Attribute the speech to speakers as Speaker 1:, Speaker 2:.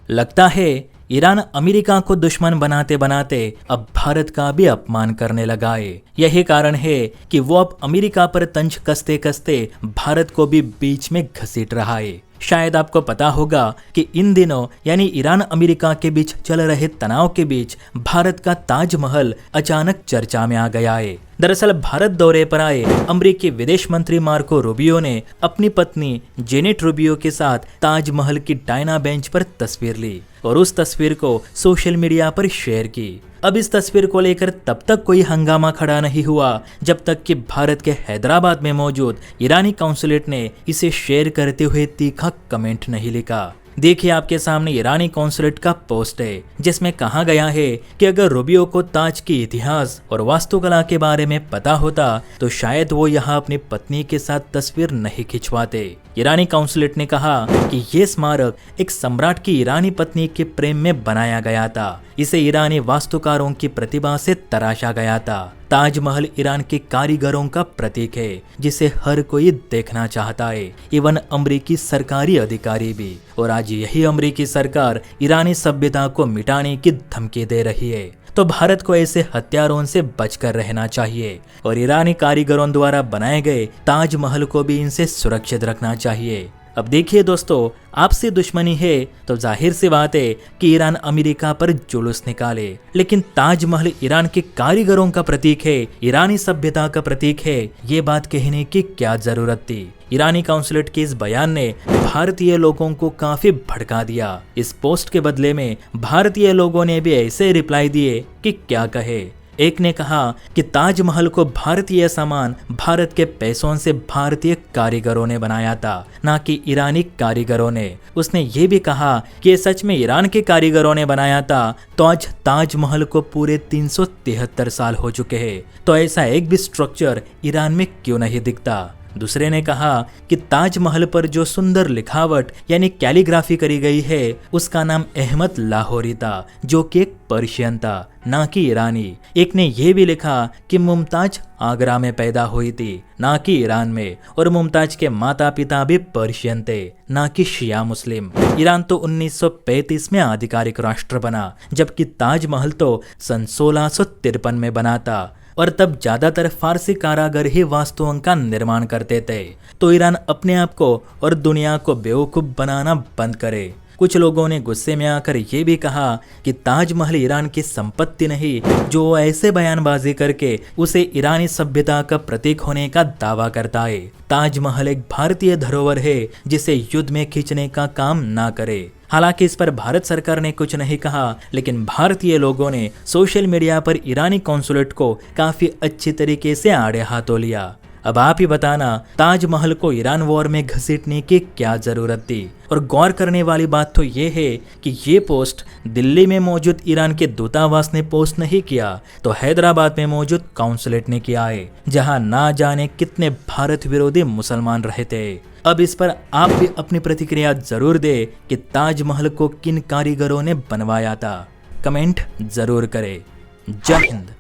Speaker 1: लगता है Iran America को दुश्मन बनाते बनाते अब भारत का भी अपमान करने लगा है। यही कारण है कि वो अब अमेरिका पर तंज कसते कसते भारत को भी बीच में घसीट रहा है। शायद आपको पता होगा कि इन दिनों यानी ईरान अमेरिका के बीच चल रहे तनाव के बीच भारत का ताजमहल अचानक चर्चा में आ गया है। दरअसल भारत दौरे पर आए अमेरिकी विदेश मंत्री मार्को रूबियो ने अपनी पत्नी जेनेट रूबियो के साथ ताजमहल की डायना बेंच पर तस्वीर ली और उस तस्वीर को सोशल मीडिया पर शेयर की। अब इस तस्वीर को लेकर तब तक कोई हंगामा खड़ा नहीं हुआ जब तक कि भारत के हैदराबाद में मौजूद ईरानी कॉन्सुलेट ने इसे शेयर करते हुए तीखा कमेंट नहीं लिखा। देखिए आपके सामने ईरानी कॉन्सुलेट का पोस्ट है जिसमें कहा गया है कि अगर रूबियो को ताज के इतिहास और वास्तुकला के बारे में पता होता तो शायद वो यहाँ अपनी पत्नी के साथ तस्वीर नहीं खिंचवाते। ईरानी कॉन्सुलेट ने कहा कि ये स्मारक एक सम्राट की ईरानी पत्नी के प्रेम में बनाया गया था। इसे ईरानी वास्तुकारों की प्रतिभा से तराशा गया था। ताजमहल ईरान के कारीगरों का प्रतीक है जिसे हर कोई देखना चाहता है, इवन अमेरिकी सरकारी अधिकारी भी। और आज यही अमेरिकी सरकार ईरानी सभ्यता को मिटाने की धमकी दे रही है। तो भारत को ऐसे हथियारों से बचकर रहना चाहिए और ईरानी कारीगरों द्वारा बनाए गए ताजमहल को भी इनसे सुरक्षित रखना चाहिए। अब देखिए दोस्तों, आपसे दुश्मनी है तो जाहिर सी बात है कि ईरान अमेरिका पर जुलूस निकाले, लेकिन ताजमहल ईरान के कारीगरों का प्रतीक है, ईरानी सभ्यता का प्रतीक है, ये बात कहने की क्या जरूरत थी। ईरानी काउंसलेट के इस बयान ने भारतीय लोगों को काफी भड़का दिया। इस पोस्ट के बदले में भारतीय लोगों ने भी ऐसे रिप्लाई दिए कि क्या कहे। एक ने कहा कि ताजमहल को भारतीय सामान भारत के पैसों से भारतीय कारीगरों ने बनाया था, ना कि ईरानी कारीगरों ने। उसने ये भी कहा कि ये सच में ईरान के कारीगरों ने बनाया था तो आज ताजमहल को पूरे 373 साल हो चुके हैं, तो ऐसा एक भी स्ट्रक्चर ईरान में क्यों नहीं दिखता। दूसरे ने कहा कि ताजमहल पर जो सुंदर लिखावट यानी कैलीग्राफी करी गई है उसका नाम अहमद लाहौरी था, जो कि एक पर्शियन था, ना कि ईरानी। एक ने यह भी लिखा कि मुमताज आगरा में पैदा हुई थी, ना कि ईरान में, और मुमताज के माता पिता भी पर्शियन थे, ना कि शिया मुस्लिम। ईरान तो 1935 में आधिकारिक राष्ट्र बना, जबकि ताजमहल तो सन 1653 में बना था और तब ज्यादातर फारसी कारागर ही वास्तुओं का निर्माण करते थे। तो ईरान अपने आप को और दुनिया को बेवकूफ बनाना बंद करे। कुछ लोगों ने गुस्से में आकर ये भी कहा कि ताजमहल ईरान की संपत्ति नहीं, जो ऐसे बयानबाजी करके उसे ईरानी सभ्यता का प्रतीक होने का दावा करता है। ताजमहल एक भारतीय धरोहर है जिसे युद्ध में खींचने का काम ना करे। हालांकि इस पर भारत सरकार ने कुछ नहीं कहा, लेकिन भारतीय लोगों ने सोशल मीडिया पर ईरानी कॉन्सुलेट को काफी अच्छी तरीके से आड़े हाथों लिया। अब आप ही बताना, ताजमहल को ईरान वॉर में घसीटने की क्या जरूरत थी। और गौर करने वाली बात तो ये है कि ये पोस्ट दिल्ली में मौजूद ईरान के दूतावास ने पोस्ट नहीं किया, तो हैदराबाद में मौजूद काउंसलेट ने किया है, जहां ना जाने कितने भारत विरोधी मुसलमान रहते। अब इस पर आप भी अपनी प्रतिक्रिया जरूर दे कि ताजमहल को किन कारीगरों ने बनवाया था। कमेंट जरूर करें। जय हिंद।